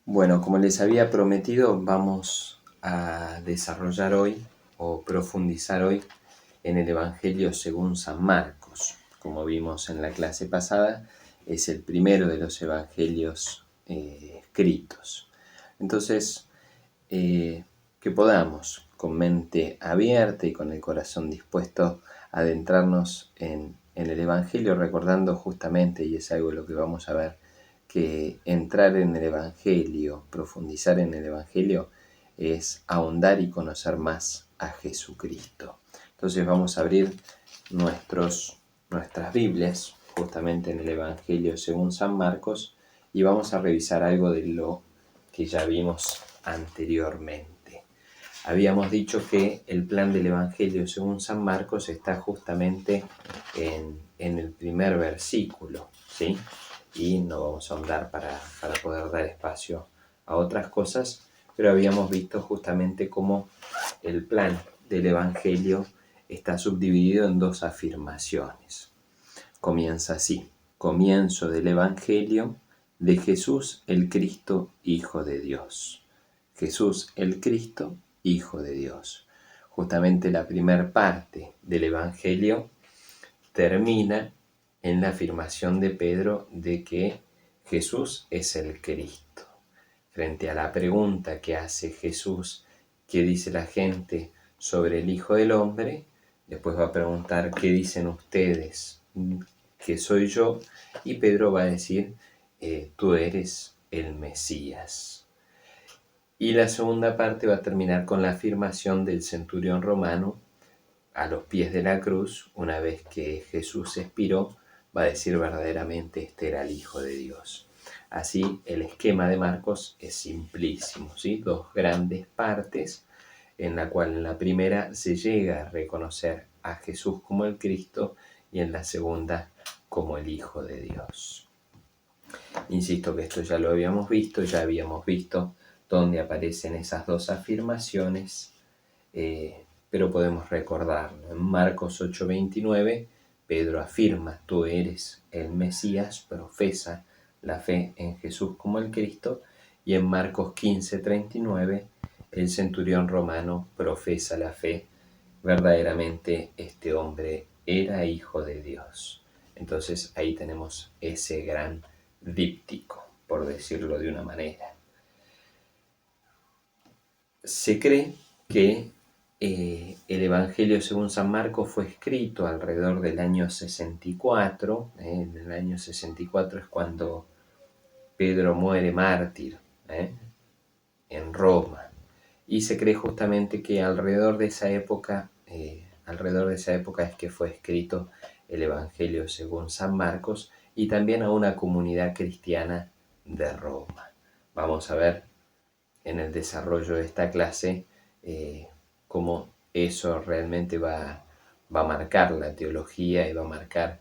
Bueno, como les había prometido, vamos a desarrollar hoy o profundizar hoy en el Evangelio según San Marcos. Como vimos en la clase pasada, es el primero de los evangelios escritos. Entonces, que podamos, con mente abierta y con el corazón dispuesto a adentrarnos en el Evangelio, recordando justamente, y es algo de lo que vamos a ver, que entrar en el Evangelio, profundizar en el Evangelio, es ahondar y conocer más a Jesucristo. Entonces vamos a abrir nuestras Biblias justamente en el Evangelio según San Marcos y vamos a revisar algo de lo que ya vimos anteriormente. Habíamos dicho que el plan del Evangelio según San Marcos está justamente en el primer versículo, ¿sí? Y no vamos a ahondar para poder dar espacio a otras cosas, pero habíamos visto justamente cómo el plan del Evangelio está subdividido en dos afirmaciones. Comienza así: comienzo del Evangelio de Jesús el Cristo, Hijo de Dios. Jesús el Cristo, Hijo de Dios. Justamente la primera parte del Evangelio termina en la afirmación de Pedro de que Jesús es el Cristo. Frente a la pregunta que hace Jesús, ¿qué dice la gente sobre el Hijo del Hombre? Después va a preguntar, ¿qué dicen ustedes que soy yo? Y Pedro va a decir, tú eres el Mesías. Y la segunda parte va a terminar con la afirmación del centurión romano a los pies de la cruz. Una vez que Jesús expiró, va a decir verdaderamente este era el Hijo de Dios. Así, el esquema de Marcos es simplísimo, ¿sí? Dos grandes partes, en la cual en la primera se llega a reconocer a Jesús como el Cristo y en la segunda como el Hijo de Dios. Insisto que esto ya lo habíamos visto, ya habíamos visto dónde aparecen esas dos afirmaciones, pero podemos recordarlo. En Marcos 8:29, Pedro afirma, tú eres el Mesías, profesa la fe en Jesús como el Cristo, y en Marcos 15:39, el centurión romano profesa la fe, verdaderamente este hombre era hijo de Dios. Entonces ahí tenemos ese gran díptico, por decirlo de una manera. Se cree que el Evangelio según San Marcos fue escrito alrededor del año 64. En el año 64 es cuando Pedro muere mártir en Roma. Y se cree justamente que alrededor de esa época es que fue escrito el Evangelio según San Marcos y también a una comunidad cristiana de Roma. Vamos a ver en el desarrollo de esta clase cómo eso realmente va a marcar la teología y va a marcar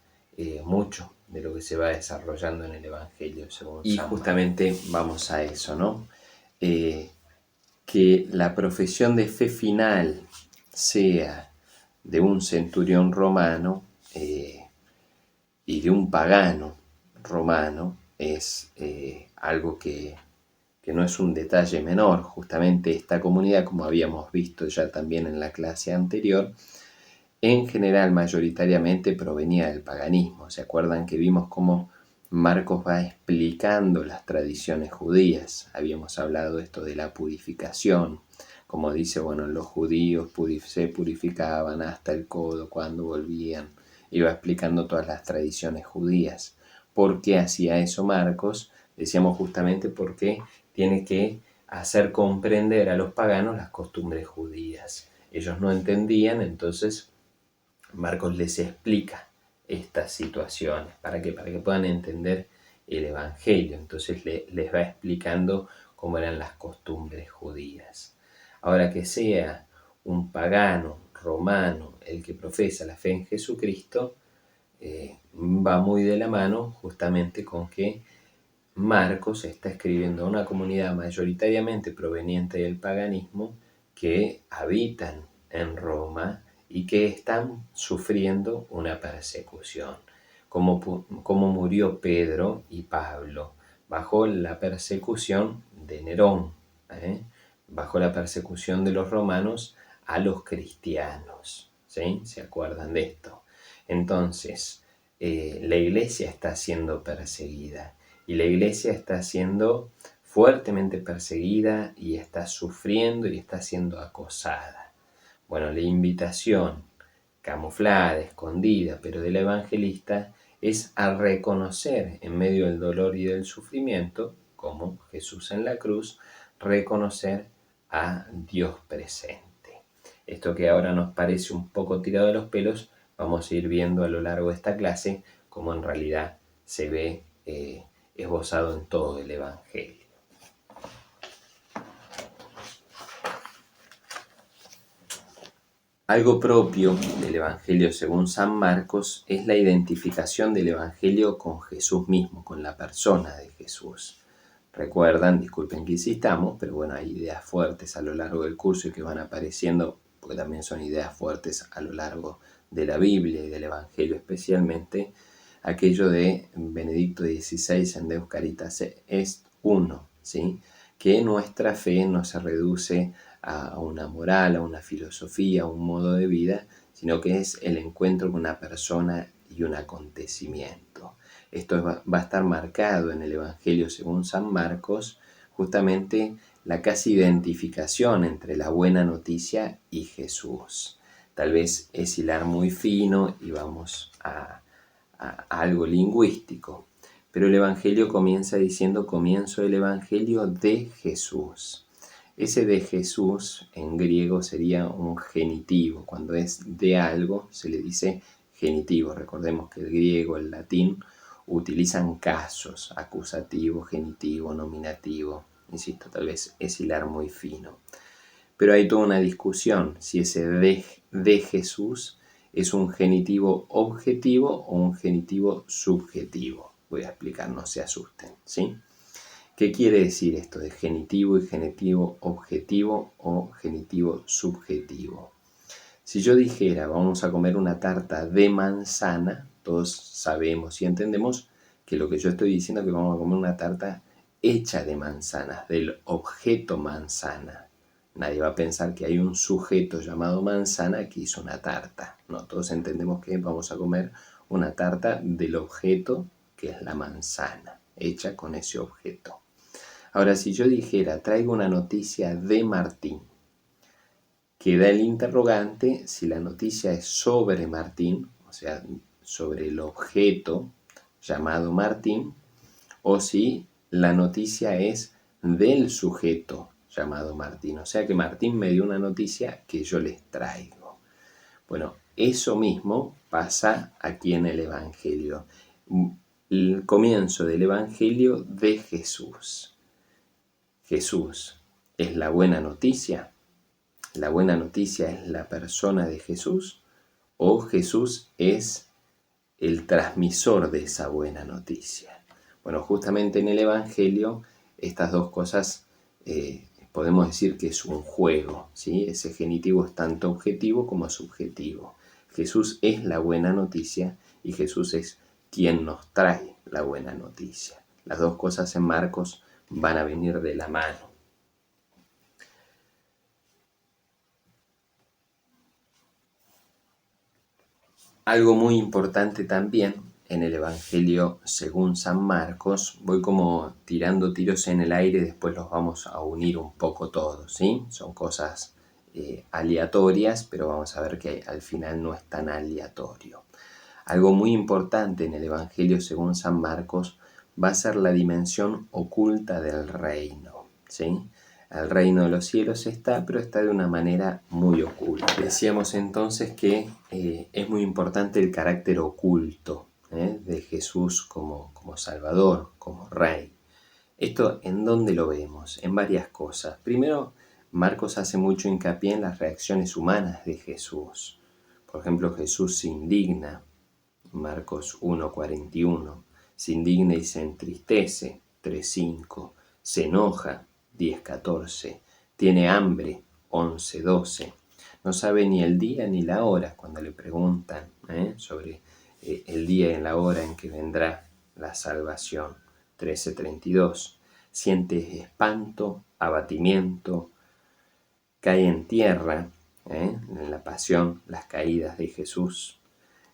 mucho de lo que se va desarrollando en el Evangelio según San Marcos. Y justamente vamos a eso, ¿no? Que la profesión de fe final sea de un centurión romano y de un pagano romano es algo que no es un detalle menor. Justamente esta comunidad, como habíamos visto ya también en la clase anterior, en general mayoritariamente provenía del paganismo. ¿Se acuerdan que vimos cómo Marcos va explicando las tradiciones judías? Habíamos hablado esto de la purificación, como dice, bueno, los judíos se purificaban hasta el codo cuando volvían. Iba explicando todas las tradiciones judías. ¿Por qué hacía eso Marcos? Decíamos justamente porque tiene que hacer comprender a los paganos las costumbres judías. Ellos no entendían, entonces Marcos les explica estas situaciones para que puedan entender el Evangelio. Entonces les va explicando cómo eran las costumbres judías. Ahora, que sea un pagano romano el que profesa la fe en Jesucristo, va muy de la mano justamente con que Marcos está escribiendo a una comunidad mayoritariamente proveniente del paganismo que habitan en Roma y que están sufriendo una persecución. Como murió Pedro y Pablo bajo la persecución de Nerón, bajo la persecución de los romanos a los cristianos, ¿sí? ¿Se acuerdan de esto? Entonces, la iglesia está siendo perseguida y la iglesia está siendo fuertemente perseguida y está sufriendo y está siendo acosada. Bueno, la invitación camuflada, escondida, pero del evangelista es a reconocer en medio del dolor y del sufrimiento, como Jesús en la cruz, reconocer a Dios presente. Esto que ahora nos parece un poco tirado de los pelos, vamos a ir viendo a lo largo de esta clase cómo en realidad se ve esbozado en todo el Evangelio. Algo propio del Evangelio según San Marcos es la identificación del Evangelio con Jesús mismo, con la persona de Jesús. Recuerdan, disculpen que insistamos, pero bueno, hay ideas fuertes a lo largo del curso y que van apareciendo, porque también son ideas fuertes a lo largo de la Biblia y del Evangelio especialmente, aquello de Benedicto XVI en Deus Caritas est uno, ¿sí? Que nuestra fe no se reduce a una moral, a una filosofía, a un modo de vida, sino que es el encuentro con una persona y un acontecimiento. Esto va a estar marcado en el Evangelio según San Marcos, justamente la casi identificación entre la buena noticia y Jesús. Tal vez es hilar muy fino y vamos a algo lingüístico, pero el Evangelio comienza diciendo comienzo el Evangelio de Jesús. Ese de Jesús en griego sería un genitivo. Cuando es de algo se le dice genitivo. Recordemos que el griego, el latín, utilizan casos, acusativo, genitivo, nominativo. Insisto, tal vez es hilar muy fino. Pero hay toda una discusión si ese de Jesús es un genitivo objetivo o un genitivo subjetivo. Voy a explicar, no se asusten, ¿sí? ¿Qué quiere decir esto de genitivo y genitivo objetivo o genitivo subjetivo? Si yo dijera vamos a comer una tarta de manzana, todos sabemos y entendemos que lo que yo estoy diciendo es que vamos a comer una tarta hecha de manzanas, del objeto manzana. Nadie va a pensar que hay un sujeto llamado manzana que hizo una tarta. No, todos entendemos que vamos a comer una tarta del objeto que es la manzana, hecha con ese objeto. Ahora, si yo dijera, traigo una noticia de Martín, queda el interrogante si la noticia es sobre Martín, o sea, sobre el objeto llamado Martín, o si la noticia es del sujeto llamado Martín. O sea que Martín me dio una noticia que yo les traigo. Bueno, eso mismo pasa aquí en el Evangelio. El comienzo del Evangelio de Jesús. Jesús es la buena noticia. La buena noticia es la persona de Jesús o Jesús es el transmisor de esa buena noticia. Bueno, justamente en el Evangelio estas dos cosas podemos decir que es un juego, ¿sí? Ese genitivo es tanto objetivo como subjetivo. Jesús es la buena noticia y Jesús es quien nos trae la buena noticia. Las dos cosas en Marcos van a venir de la mano. Algo muy importante también en el Evangelio según San Marcos, voy como tirando tiros en el aire, después los vamos a unir un poco todos, ¿sí? Son cosas aleatorias, pero vamos a ver que al final no es tan aleatorio. Algo muy importante en el Evangelio según San Marcos va a ser la dimensión oculta del reino, ¿sí? El reino de los cielos está, pero está de una manera muy oculta. Decíamos entonces que es muy importante el carácter oculto de Jesús como Salvador, como Rey. ¿Esto en dónde lo vemos? En varias cosas. Primero, Marcos hace mucho hincapié en las reacciones humanas de Jesús. Por ejemplo, Jesús se indigna, Marcos 1:41, se indigna y se entristece, 3:5, se enoja, 10:14, tiene hambre, 11:12, no sabe ni el día ni la hora cuando le preguntan sobre el día y la hora en que vendrá la salvación, 13:32, siente espanto, abatimiento, cae en tierra, en la pasión, las caídas de Jesús.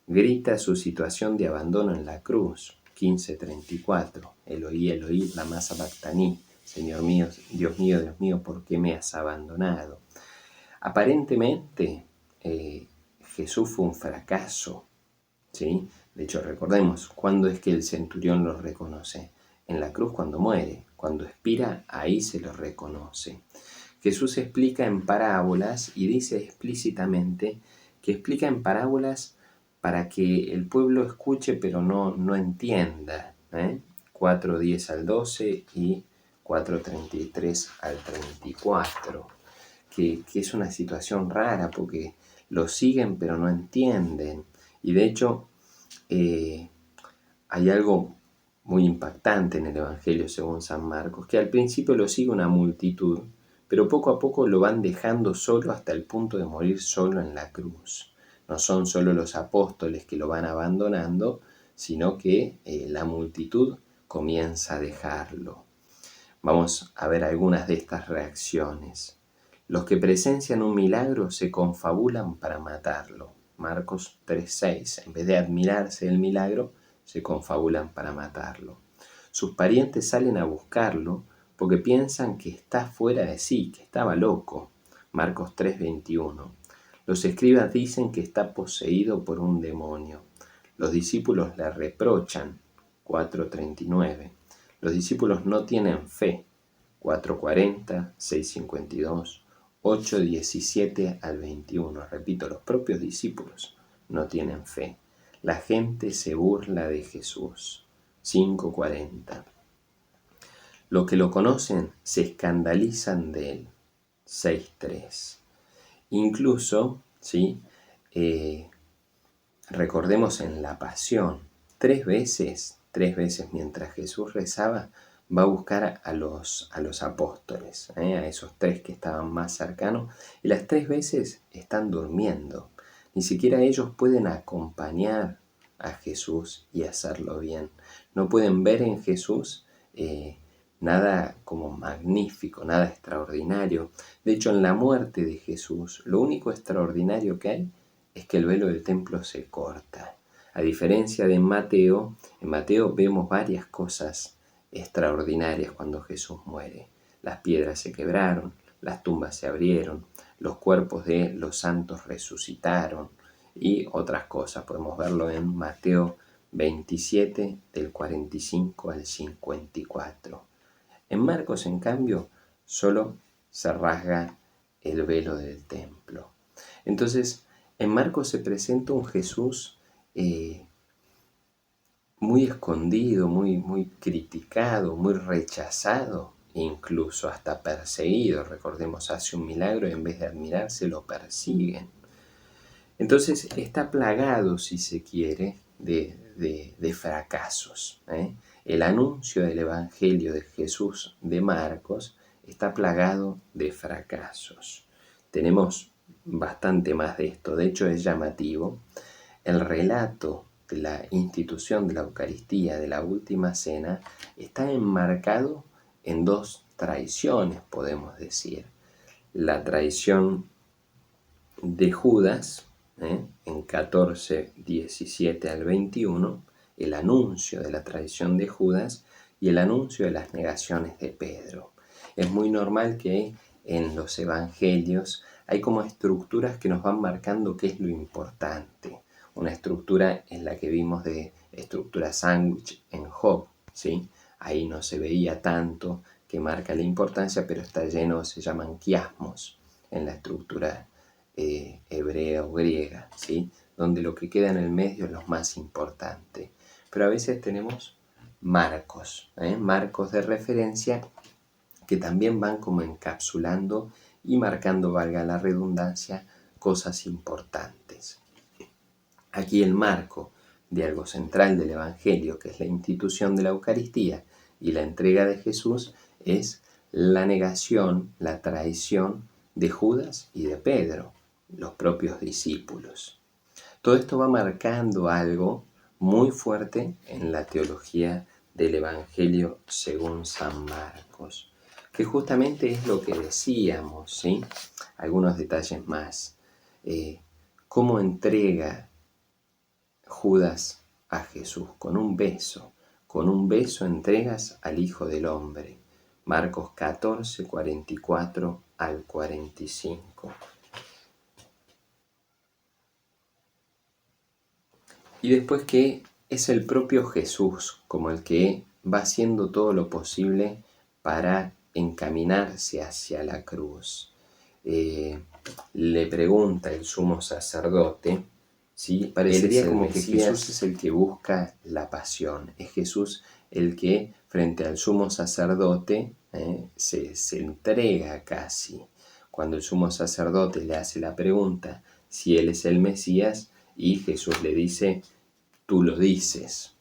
Grita su situación de abandono en la cruz, 15:34, Eloí, Eloí, lama sabactaní, Señor mío, Dios mío, Dios mío, ¿por qué me has abandonado? Aparentemente, Jesús fue un fracaso, ¿sí? De hecho, recordemos, ¿cuándo es que el centurión lo reconoce? En la cruz, cuando muere, cuando expira, ahí se lo reconoce. Jesús explica en parábolas y dice explícitamente que explica en parábolas para que el pueblo escuche pero no entienda. 4:10 al 12 y 4:33 al 34. Que es una situación rara porque lo siguen pero no entienden. Y de hecho hay algo muy impactante en el Evangelio según San Marcos, que al principio lo sigue una multitud, pero poco a poco lo van dejando solo hasta el punto de morir solo en la cruz. No son solo los apóstoles que lo van abandonando, sino que la multitud comienza a dejarlo. Vamos a ver algunas de estas reacciones. Los que presencian un milagro se confabulan para matarlo. Marcos 3:6. En vez de admirarse el milagro, se confabulan para matarlo. Sus parientes salen a buscarlo porque piensan que está fuera de sí, que estaba loco. Marcos 3:21. Los escribas dicen que está poseído por un demonio. Los discípulos le reprochan. 4:39. Los discípulos no tienen fe. 4:40, 6:52, 8:17 al 21. Repito, los propios discípulos no tienen fe. La gente se burla de Jesús. 5:40. Los que lo conocen se escandalizan de él. 6:3. Incluso, ¿sí? Recordemos en la pasión, tres veces mientras Jesús rezaba, va a buscar a los apóstoles, a esos tres que estaban más cercanos, y las tres veces están durmiendo. Ni siquiera ellos pueden acompañar a Jesús y hacerlo bien. No pueden ver en Jesús nada como magnífico, nada extraordinario. De hecho, en la muerte de Jesús, lo único extraordinario que hay es que el velo del templo se corta. A diferencia de en Mateo vemos varias cosas extraordinarias cuando Jesús muere. Las piedras se quebraron, las tumbas se abrieron, los cuerpos de los santos resucitaron y otras cosas. Podemos verlo en Mateo 27, del 45 al 54. En Marcos, en cambio, solo se rasga el velo del templo. Entonces, en Marcos se presenta un Jesús muy escondido, muy criticado, muy rechazado, e incluso hasta perseguido. Recordemos, hace un milagro y en vez de admirarse lo persiguen. Entonces está plagado, si se quiere, de fracasos. El anuncio del Evangelio de Jesús de Marcos está plagado de fracasos. Tenemos bastante más de esto. De hecho, es llamativo. El relato de la institución de la Eucaristía, de la Última Cena, está enmarcado en dos traiciones, podemos decir. La traición de Judas, en 14, 17 al 21, el anuncio de la traición de Judas y el anuncio de las negaciones de Pedro. Es muy normal que en los evangelios hay como estructuras que nos van marcando qué es lo importante. Una estructura es la que vimos de estructura sándwich en Job, ¿sí? Ahí no se veía tanto que marca la importancia, pero está lleno, se llaman quiasmos en la estructura hebrea o griega, ¿sí? Donde lo que queda en el medio es lo más importante. Pero a veces tenemos marcos, marcos de referencia que también van como encapsulando y marcando, valga la redundancia, cosas importantes. Aquí el marco de algo central del Evangelio, que es la institución de la Eucaristía y la entrega de Jesús, es la negación, la traición de Judas y de Pedro, los propios discípulos. Todo esto va marcando algo muy fuerte en la teología del Evangelio según San Marcos, que justamente es lo que decíamos, ¿sí? Algunos detalles más. ¿Cómo entrega Judas a Jesús? Con un beso. Con un beso entregas al Hijo del Hombre. Marcos 14, 44 al 45. Y después que es el propio Jesús como el que va haciendo todo lo posible para encaminarse hacia la cruz. Le pregunta el sumo sacerdote, ¿sí? Parecería como que Jesús es el que busca la pasión, es Jesús el que frente al sumo sacerdote se entrega casi. Cuando el sumo sacerdote le hace la pregunta si él es el Mesías y Jesús le dice, tú lo dices,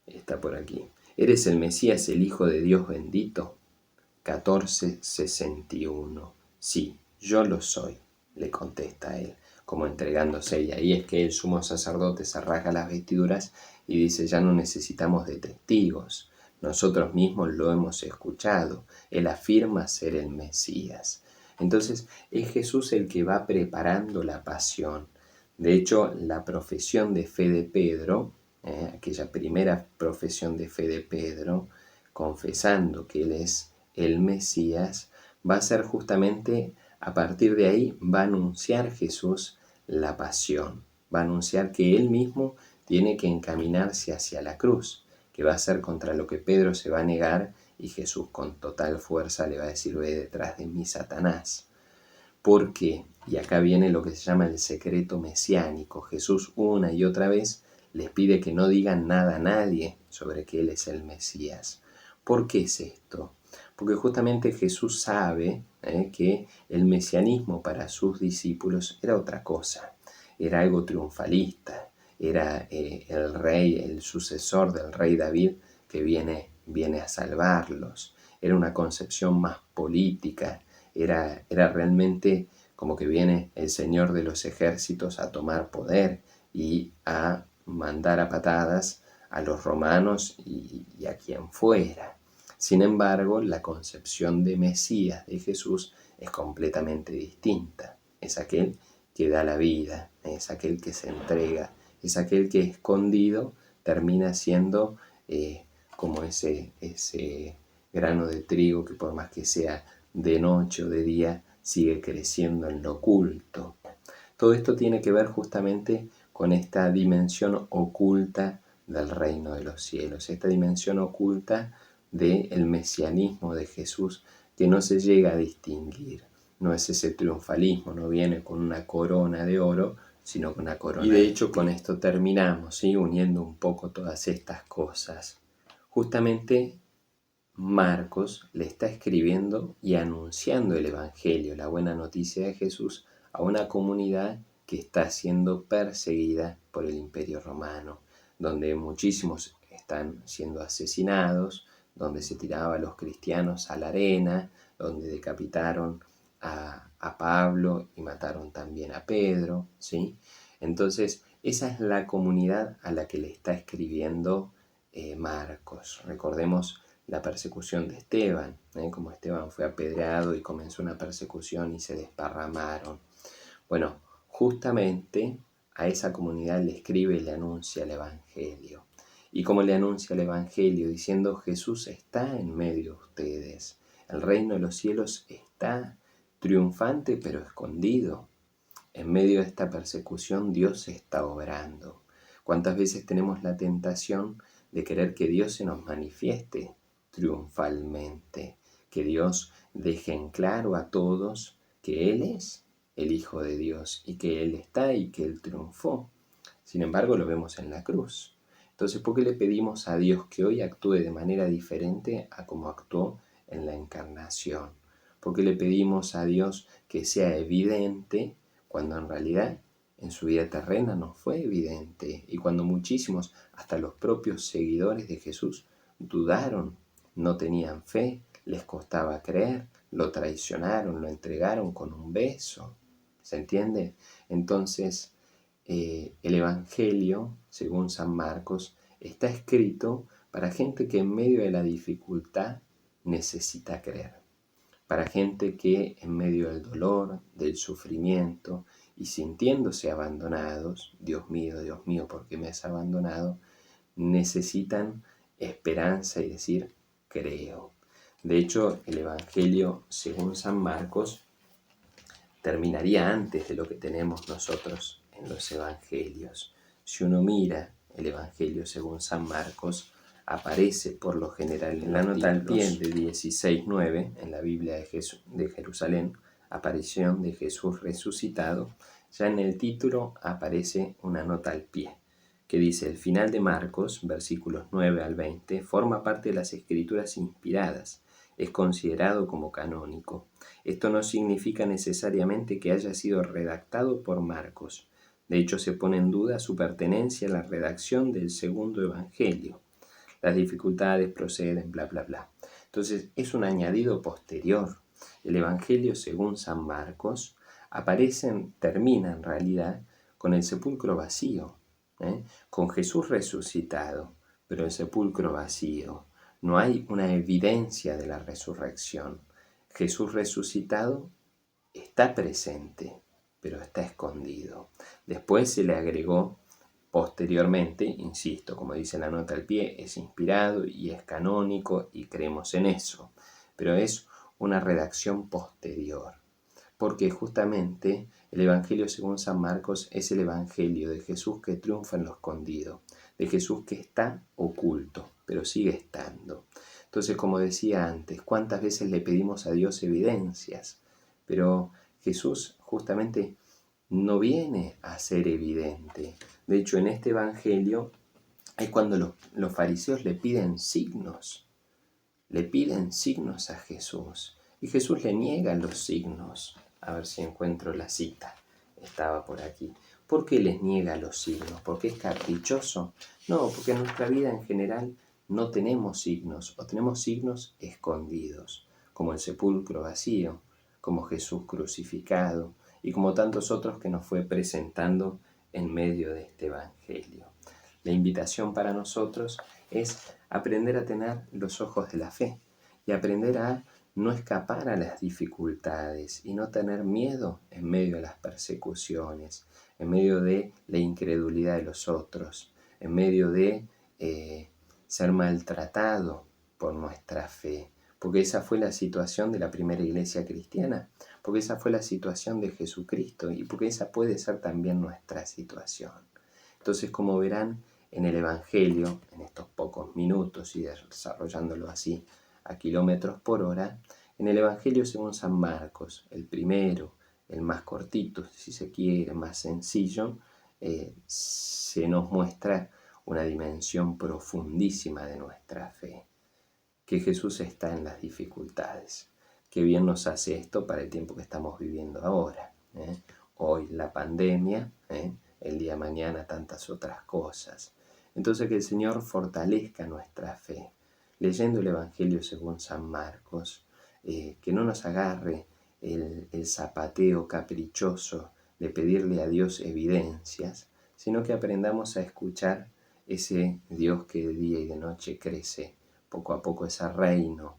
está por aquí. ¿Eres el Mesías, el Hijo de Dios bendito? 14:61. Sí, yo lo soy, le contesta él, como entregándose. Y ahí es que el sumo sacerdote se rasga las vestiduras y dice, ya no necesitamos de testigos. Nosotros mismos lo hemos escuchado. Él afirma ser el Mesías. Entonces es Jesús el que va preparando la pasión. De hecho, la profesión de fe de Pedro, aquella primera profesión de fe de Pedro, confesando que él es el Mesías, va a ser justamente a partir de ahí, va a anunciar Jesús la pasión, va a anunciar que él mismo tiene que encaminarse hacia la cruz, que va a ser contra lo que Pedro se va a negar y Jesús con total fuerza le va a decir, ve detrás de mí, Satanás. ¿Por qué? Y acá viene lo que se llama el secreto mesiánico. Jesús una y otra vez les pide que no digan nada a nadie sobre que Él es el Mesías. ¿Por qué es esto? Porque justamente Jesús sabe que el mesianismo para sus discípulos era otra cosa, era algo triunfalista, era el rey, el sucesor del rey David que viene a salvarlos, era una concepción más política, era realmente como que viene el Señor de los ejércitos a tomar poder y a mandar a patadas a los romanos y a quien fuera. Sin embargo, la concepción de Mesías de Jesús es completamente distinta. Es aquel que da la vida, es aquel que se entrega, es aquel que escondido termina siendo como ese grano de trigo que por más que sea de noche o de día, sigue creciendo en lo oculto. Todo esto tiene que ver justamente con esta dimensión oculta del reino de los cielos, esta dimensión oculta del mesianismo de Jesús que no se llega a distinguir. No es ese triunfalismo, no viene con una corona de oro, sino con una corona. Y de hecho con esto terminamos, ¿sí? Uniendo un poco todas estas cosas. Justamente Marcos le está escribiendo y anunciando el Evangelio, la buena noticia de Jesús, a una comunidad que está siendo perseguida por el Imperio Romano, donde muchísimos están siendo asesinados, donde se tiraba a los cristianos a la arena, donde decapitaron a Pablo y mataron también a Pedro, ¿sí? Entonces, esa es la comunidad a la que le está escribiendo Marcos. Recordemos la persecución de Esteban, como Esteban fue apedreado y comenzó una persecución y se desparramaron. Bueno, justamente a esa comunidad le escribe y le anuncia el Evangelio. ¿Y cómo le anuncia el Evangelio? Diciendo, Jesús está en medio de ustedes. El reino de los cielos está triunfante pero escondido. En medio de esta persecución Dios está obrando. ¿Cuántas veces tenemos la tentación de querer que Dios se nos manifieste triunfalmente? Que Dios deje en claro a todos que Él es el Hijo de Dios y que Él está y que Él triunfó. Sin embargo, lo vemos en la cruz. Entonces, ¿por qué le pedimos a Dios que hoy actúe de manera diferente a como actuó en la encarnación? ¿Por qué le pedimos a Dios que sea evidente cuando en realidad en su vida terrena no fue evidente? Y cuando muchísimos, hasta los propios seguidores de Jesús, dudaron, no tenían fe, les costaba creer, lo traicionaron, lo entregaron con un beso. ¿Se entiende? Entonces, el Evangelio, según San Marcos, está escrito para gente que en medio de la dificultad necesita creer, para gente que en medio del dolor, del sufrimiento y sintiéndose abandonados, Dios mío, ¿por qué me has abandonado?, necesitan esperanza y decir, creo. De hecho, el Evangelio según San Marcos terminaría antes de lo que tenemos nosotros en los Evangelios. Si uno mira el Evangelio según San Marcos, aparece por lo general en la nota al pie de 16:9, en la Biblia de Jerusalén, aparición de Jesús resucitado. Ya en el título aparece una nota al pie que dice: el final de Marcos, versículos 9 al 20, forma parte de las escrituras inspiradas. Es considerado como canónico. Esto no significa necesariamente que haya sido redactado por Marcos. De hecho, se pone en duda su pertenencia a la redacción del segundo evangelio. Las dificultades proceden, bla, bla, bla. Entonces, es un añadido posterior. El evangelio según San Marcos termina en realidad con el sepulcro vacío, con Jesús resucitado, pero el sepulcro vacío. No hay una evidencia de la resurrección. Jesús resucitado está presente, pero está escondido. Después se le agregó posteriormente, insisto, como dice la nota al pie, es inspirado y es canónico y creemos en eso, pero es una redacción posterior, porque justamente el Evangelio según San Marcos es el Evangelio de Jesús que triunfa en lo escondido, de Jesús que está oculto, pero sigue estando. Entonces, como decía antes, ¿cuántas veces le pedimos a Dios evidencias? Pero Jesús justamente no viene a ser evidente. De hecho, en este Evangelio es cuando los fariseos le piden signos a Jesús. Y Jesús le niega los signos. A ver si encuentro la cita. Estaba por aquí. ¿Por qué les niega los signos? ¿Porque es caprichoso? No, porque en nuestra vida en general no tenemos signos, o tenemos signos escondidos, como el sepulcro vacío, como Jesús crucificado, y como tantos otros que nos fue presentando en medio de este Evangelio. La invitación para nosotros es aprender a tener los ojos de la fe y aprender a no escapar a las dificultades y no tener miedo en medio de las persecuciones, en medio de la incredulidad de los otros, en medio de ser maltratado por nuestra fe, porque esa fue la situación de la primera iglesia cristiana, porque esa fue la situación de Jesucristo y porque esa puede ser también nuestra situación. Entonces, como verán en el Evangelio, en estos pocos minutos y desarrollándolo así a kilómetros por hora, en el Evangelio según San Marcos, el primero, el más cortito, si se quiere, más sencillo, se nos muestra una dimensión profundísima de nuestra fe, que Jesús está en las dificultades. Qué bien nos hace esto para el tiempo que estamos viviendo ahora. Hoy la pandemia, el día de mañana tantas otras cosas. Entonces que el Señor fortalezca nuestra fe, leyendo el Evangelio según San Marcos, que no nos agarre el zapateo caprichoso de pedirle a Dios evidencias, sino que aprendamos a escuchar ese Dios que de día y de noche crece poco a poco, ese reino,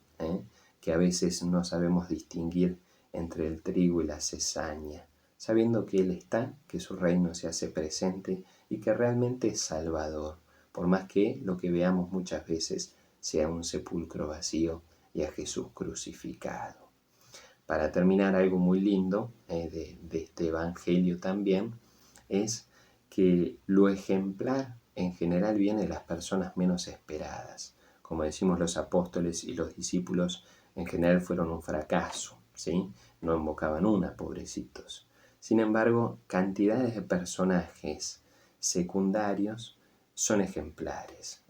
que a veces no sabemos distinguir entre el trigo y la cizaña, sabiendo que Él está, que su reino se hace presente y que realmente es salvador, por más que lo que veamos muchas veces sea un sepulcro vacío y a Jesús crucificado. Para terminar, algo muy lindo de este Evangelio también es que lo ejemplar en general viene de las personas menos esperadas. Como decimos, los apóstoles y los discípulos en general fueron un fracaso, ¿sí? No invocaban una, pobrecitos. Sin embargo, cantidades de personajes secundarios son ejemplares,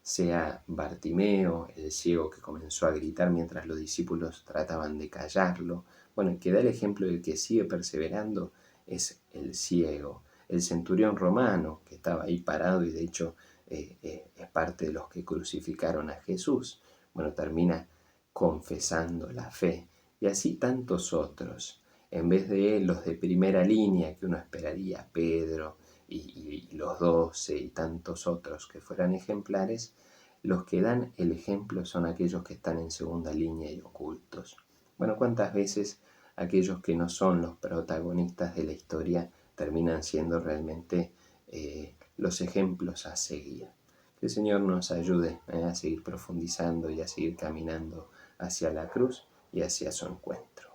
sea Bartimeo, el ciego que comenzó a gritar mientras los discípulos trataban de callarlo. Bueno, el que da el ejemplo del que sigue perseverando es el ciego. El centurión romano, que estaba ahí parado y de hecho es parte de los que crucificaron a Jesús, bueno, termina confesando la fe. Y así tantos otros, en vez de los de primera línea que uno esperaría, Pedro, y los 12 y tantos otros que fueran ejemplares, los que dan el ejemplo son aquellos que están en segunda línea y ocultos. Bueno, ¿cuántas veces aquellos que no son los protagonistas de la historia terminan siendo realmente los ejemplos a seguir? Que el Señor nos ayude a seguir profundizando y a seguir caminando hacia la cruz y hacia su encuentro.